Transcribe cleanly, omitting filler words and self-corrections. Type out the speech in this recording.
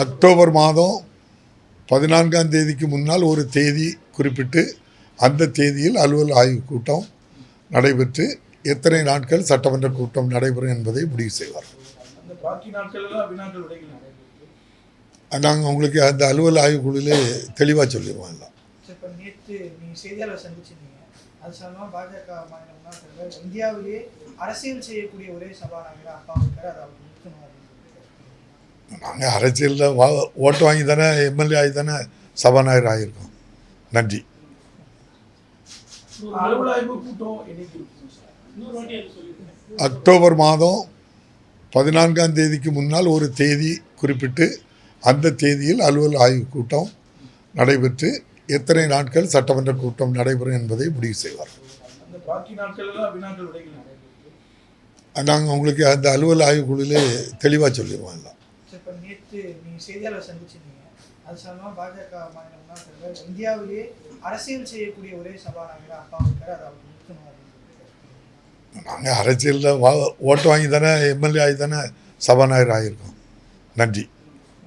October மாதம் 14ஆம் தேதிக்கு முன்னால் ஒரு தேதி குறிப்பிட்டு அந்த தேதியில் அலுவல் ஆய்வு கூட்டம் நடைபெற்று எத்தனை நாட்கள் சட்டமன்ற கூட்டம் நடைபெறும் என்பதை முடிவு செய்வார்கள். நாங்கள் உங்களுக்கு அந்த அலுவல் ஆய்வு குழுவிலே தெளிவாக சொல்லிடுவோம். எல்லாம் இந்தியாவிலேயே அரசியல் செய்யக்கூடிய ஒரே சபாநாயகர் அப்பா இருக்காரு. நாங்கள் அரசியலில் ஓட்டு வாங்கி தானே எம்எல்ஏ ஆகி தானே சபாநாயகர் ஆகியிருக்கோம். நன்றி. அக்டோபர் மாதம் 14ஆம் தேதிக்கு முன்னால் ஒரு தேதி குறிப்பிட்டு அந்த தேதியில் அலுவல் ஆய்வு கூட்டம் நடைபெற்று எத்தனை நாட்கள் சட்டமன்ற கூட்டம் நடைபெறும் என்பதை முடிவு செய்வார்கள். நாங்கள் உங்களுக்கு அந்த அலுவல் ஆய்வு குழுவிலே தெளிவாக சொல்லிடுவோம். எல்லாம் செய்தியாளர் சந்திச்சிருந்தீங்க. அது சம்பந்தமாக பாஜக மாநில இந்தியாவிலேயே அரசியல் செய்யக்கூடிய ஒரே சபாநாயகர் அப்பா இருக்காரு. நாங்கள் அரசியலில் ஓட்டு வாங்கி தானே எம்எல்ஏ ஆகி தானே சபாநாயகர் ஆகியிருக்கோம். நன்றி.